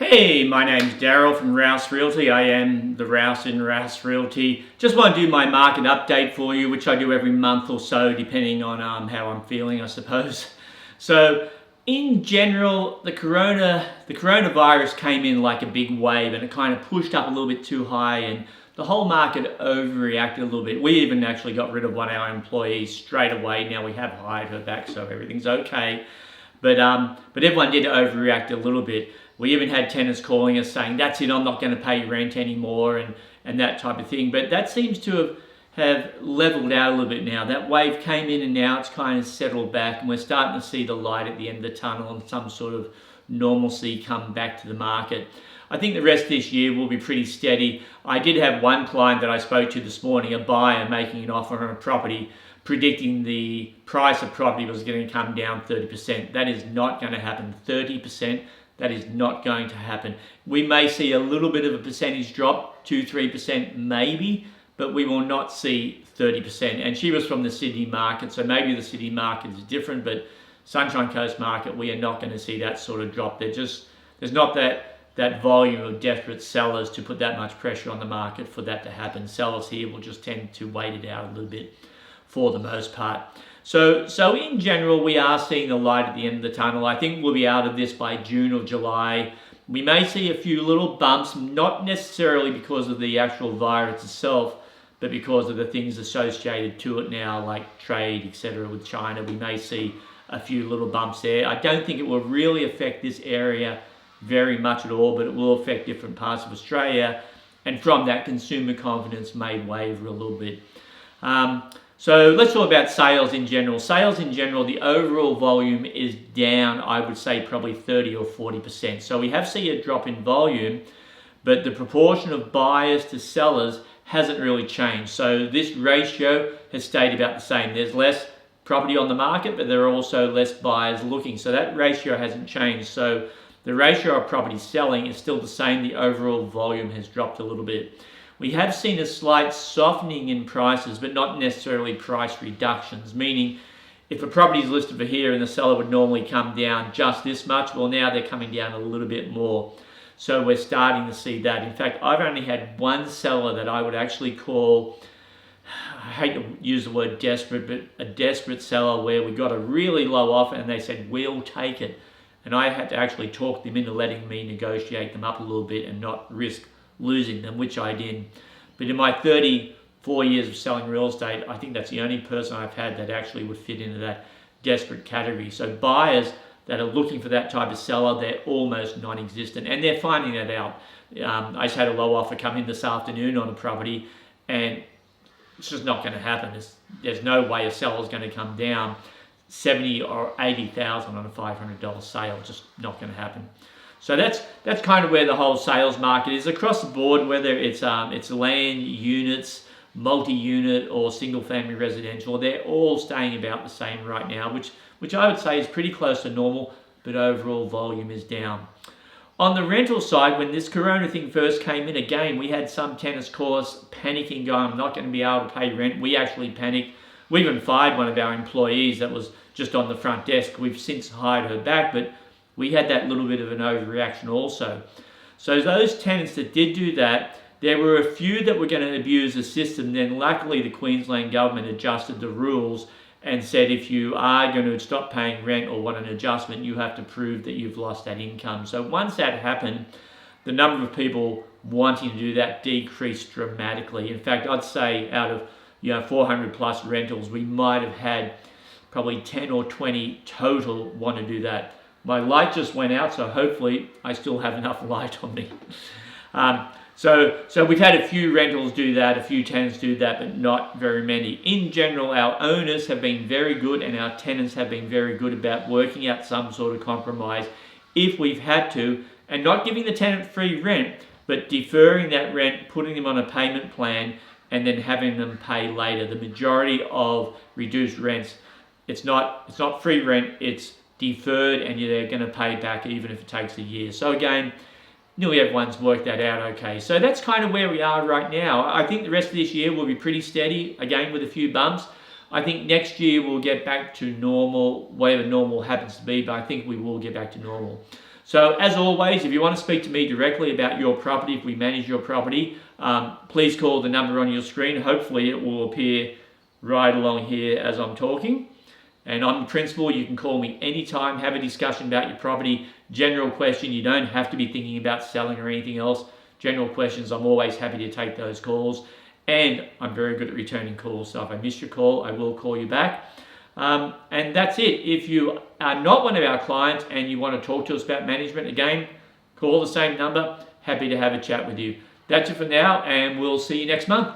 Hey, my name's Daryl from Rouse Realty. I am the Rouse in Rouse Realty. Just want to do my market update for you, which I do every month or so, depending on how I'm feeling, I suppose. So, in general, the coronavirus came in like a big wave, and it kind of pushed up a little bit too high, and the whole market overreacted a little bit. We even actually got rid of one of our employees straight away. Now we have hired her back, so everything's okay. But everyone did overreact a little bit. We even had tenants calling us saying, that's it, I'm not going to pay rent anymore, and that type of thing. But that seems to have leveled out a little bit now. That wave came in and now it's kind of settled back, and we're starting to see the light at the end of the tunnel and some sort of normalcy come back to the market. I think the rest of this year will be pretty steady. I did have one client that I spoke to this morning, a buyer making an offer on a property, predicting the price of property was going to come down 30%. That is not going to happen. 30%, that is not going to happen. We may see a little bit of a percentage drop, 2-3% maybe, but we will not see 30%. And she was from the Sydney market, so maybe the Sydney market is different, but Sunshine Coast market, we are not going to see that sort of drop. There's not that volume of desperate sellers to put that much pressure on the market for that to happen. Sellers here will just tend to wait it out a little bit for the most part. So in general, we are seeing the light at the end of the tunnel. I think we'll be out of this by June or July. We may see a few little bumps, not necessarily because of the actual virus itself, but because of the things associated to it now, like trade, etc. with China. We may see a few little bumps there. I don't think it will really affect this area very much at all, but it will affect different parts of Australia, and from that, consumer confidence may waver a little bit. So let's talk about sales in general. Sales in general, the overall volume is down, I would say probably 30 or 40%. So we have seen a drop in volume, but the proportion of buyers to sellers hasn't really changed. So this ratio has stayed about the same. There's less property on the market, but there are also less buyers looking. So that ratio hasn't changed. So the ratio of property selling is still the same. The overall volume has dropped a little bit. We have seen a slight softening in prices, but not necessarily price reductions, meaning if a property is listed for here and the seller would normally come down just this much, well, now they're coming down a little bit more. So we're starting to see that. In fact, I've only had one seller that I would actually call, I hate to use the word desperate, but a desperate seller where we got a really low offer and they said, we'll take it. And I had to actually talk them into letting me negotiate them up a little bit and not risk losing them, which I did. But in my 34 years of selling real estate, I think that's the only person I've had that actually would fit into that desperate category. So buyers that are looking for that type of seller, they're almost non-existent, and they're finding that out. I just had a low offer come in this afternoon on a property, and it's just not going to happen. There's no way a seller's going to come down 70 or 80,000 on a $500 sale. Just not going to happen. So that's kind of where the whole sales market is across the board, whether it's land, units, multi-unit, or single-family residential. They're all staying about the same right now, which I would say is pretty close to normal, but overall volume is down. On the rental side, when this corona thing first came in, again, we had some tenants call us panicking, going, I'm not going to be able to pay rent. We actually panicked. We even fired one of our employees that was just on the front desk. We've since hired her back, but we had that little bit of an overreaction also. So those tenants that did do that, there were a few that were going to abuse the system. Then luckily the Queensland government adjusted the rules and said if you are going to stop paying rent or want an adjustment, you have to prove that you've lost that income. So once that happened, the number of people wanting to do that decreased dramatically. In fact, I'd say out of 400 plus rentals, we might have had probably 10 or 20 total want to do that. My light just went out, so hopefully I still have enough light on me. So we've had a few rentals do that, a few tenants do that, but not very many. In general, our owners have been very good and our tenants have been very good about working out some sort of compromise if we've had to, and not giving the tenant free rent, but deferring that rent, putting them on a payment plan, and then having them pay later. The majority of reduced rents, it's not free rent, it's deferred, and they're going to pay back even if it takes a year. So again, nearly everyone's worked that out okay. So that's kind of where we are right now. I think the rest of this year will be pretty steady, again with a few bumps. I think next year we'll get back to normal, whatever normal happens to be, but I think we will get back to normal. So as always, if you want to speak to me directly about your property, if we manage your property, please call the number on your screen. Hopefully it will appear right along here as I'm talking. And I'm the principal. You can call me anytime, have a discussion about your property, general question. You don't have to be thinking about selling or anything else. General questions, I'm always happy to take those calls. And I'm very good at returning calls. So if I miss your call, I will call you back. And that's it. If you are not one of our clients and you want to talk to us about management, again, call the same number. Happy to have a chat with you. That's it for now, and we'll see you next month.